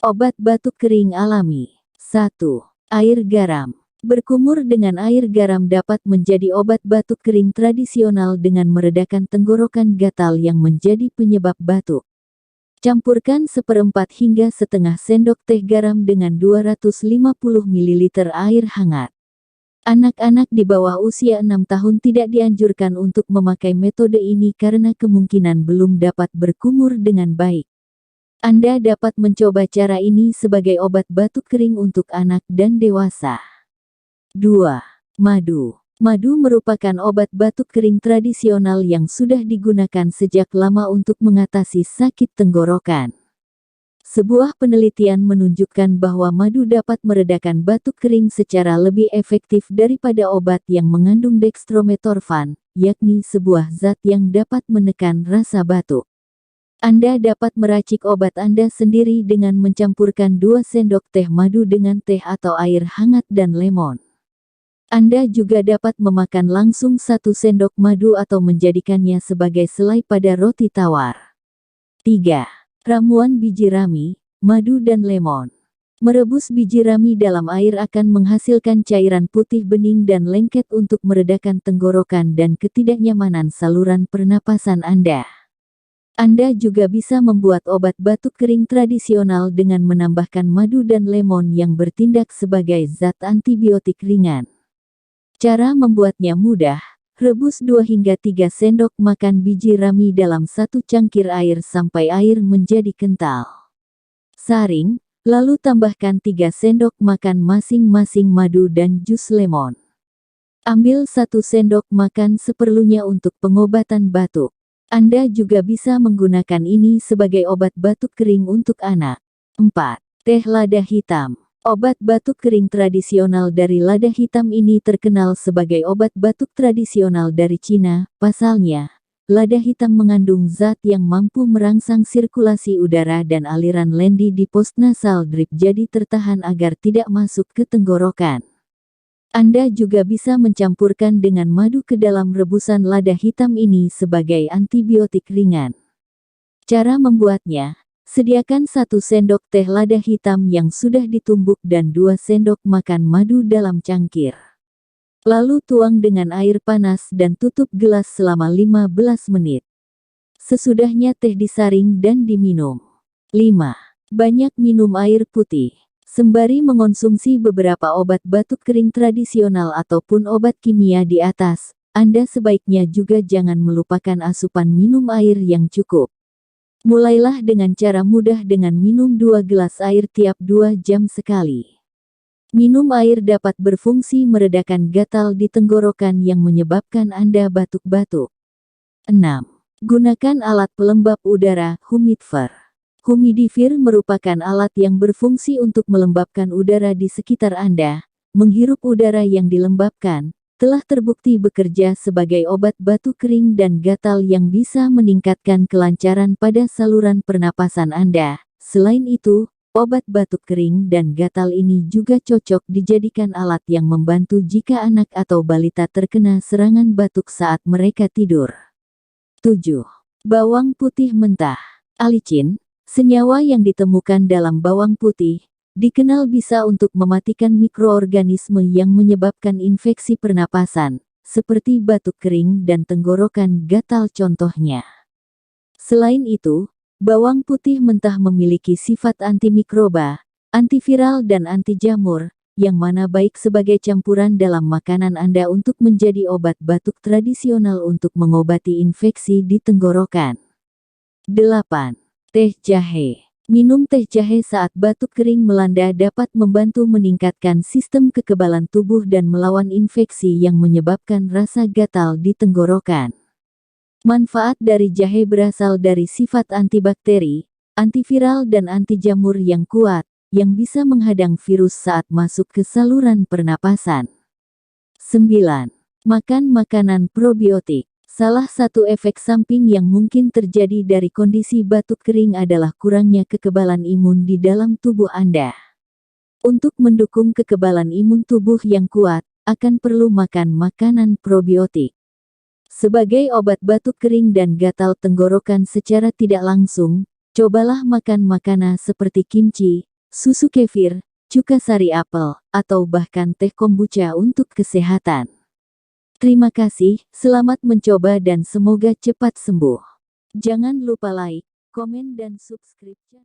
Obat batuk kering alami. 1. Air garam. Berkumur dengan air garam dapat menjadi obat batuk kering tradisional dengan meredakan tenggorokan gatal yang menjadi penyebab batuk. Campurkan 1/4 hingga setengah sendok teh garam dengan 250 ml air hangat. Anak-anak di bawah usia 6 tahun tidak dianjurkan untuk memakai metode ini karena kemungkinan belum dapat berkumur dengan baik. Anda dapat mencoba cara ini sebagai obat batuk kering untuk anak dan dewasa. 2. Madu. Madu merupakan obat batuk kering tradisional yang sudah digunakan sejak lama untuk mengatasi sakit tenggorokan. Sebuah penelitian menunjukkan bahwa madu dapat meredakan batuk kering secara lebih efektif daripada obat yang mengandung dextrometorphan, yakni sebuah zat yang dapat menekan rasa batuk. Anda dapat meracik obat Anda sendiri dengan mencampurkan 2 sendok teh madu dengan teh atau air hangat dan lemon. Anda juga dapat memakan langsung 1 sendok madu atau menjadikannya sebagai selai pada roti tawar. 3. Ramuan biji rami, madu dan lemon. Merebus biji rami dalam air akan menghasilkan cairan putih bening dan lengket untuk meredakan tenggorokan dan ketidaknyamanan saluran pernapasan Anda. Anda juga bisa membuat obat batuk kering tradisional dengan menambahkan madu dan lemon yang bertindak sebagai zat antibiotik ringan. Cara membuatnya mudah. Rebus 2 hingga 3 sendok makan biji rami dalam 1 cangkir air sampai air menjadi kental. Saring, lalu tambahkan 3 sendok makan masing-masing madu dan jus lemon. Ambil 1 sendok makan seperlunya untuk pengobatan batuk. Anda juga bisa menggunakan ini sebagai obat batuk kering untuk anak. 4. Teh lada hitam. Obat batuk kering tradisional dari lada hitam ini terkenal sebagai obat batuk tradisional dari Cina. Pasalnya, lada hitam mengandung zat yang mampu merangsang sirkulasi udara dan aliran lendi di postnasal drip jadi tertahan agar tidak masuk ke tenggorokan. Anda juga bisa mencampurkan dengan madu ke dalam rebusan lada hitam ini sebagai antibiotik ringan. Cara membuatnya, sediakan 1 sendok teh lada hitam yang sudah ditumbuk dan 2 sendok makan madu dalam cangkir. Lalu tuang dengan air panas dan tutup gelas selama 15 menit. Sesudahnya teh disaring dan diminum. 5. Banyak minum air putih. Sembari mengonsumsi beberapa obat batuk kering tradisional ataupun obat kimia di atas, Anda sebaiknya juga jangan melupakan asupan minum air yang cukup. Mulailah dengan cara mudah dengan minum 2 gelas air tiap 2 jam sekali. Minum air dapat berfungsi meredakan gatal di tenggorokan yang menyebabkan Anda batuk-batuk. 6. Gunakan alat pelembab udara, humidifier. Humidifier merupakan alat yang berfungsi untuk melembabkan udara di sekitar Anda. Menghirup udara yang dilembabkan, telah terbukti bekerja sebagai obat batuk kering dan gatal yang bisa meningkatkan kelancaran pada saluran pernapasan Anda. Selain itu, obat batuk kering dan gatal ini juga cocok dijadikan alat yang membantu jika anak atau balita terkena serangan batuk saat mereka tidur. 7. Bawang putih mentah. Alicin, senyawa yang ditemukan dalam bawang putih, dikenal bisa untuk mematikan mikroorganisme yang menyebabkan infeksi pernapasan, seperti batuk kering dan tenggorokan gatal contohnya. Selain itu, bawang putih mentah memiliki sifat antimikroba, antiviral dan anti jamur, yang mana baik sebagai campuran dalam makanan Anda untuk menjadi obat batuk tradisional untuk mengobati infeksi di tenggorokan. 8. Teh jahe. Minum teh jahe saat batuk kering melanda dapat membantu meningkatkan sistem kekebalan tubuh dan melawan infeksi yang menyebabkan rasa gatal di tenggorokan. Manfaat dari jahe berasal dari sifat antibakteri, antiviral dan anti jamur yang kuat, yang bisa menghadang virus saat masuk ke saluran pernapasan. 9. Makan makanan probiotik. Salah satu efek samping yang mungkin terjadi dari kondisi batuk kering adalah kurangnya kekebalan imun di dalam tubuh Anda. Untuk mendukung kekebalan imun tubuh yang kuat, akan perlu makan makanan probiotik. Sebagai obat batuk kering dan gatal tenggorokan secara tidak langsung, cobalah makan makanan seperti kimchi, susu kefir, cuka sari apel, atau bahkan teh kombucha untuk kesehatan. Terima kasih, selamat mencoba dan semoga cepat sembuh. Jangan lupa like, komen dan subscribe.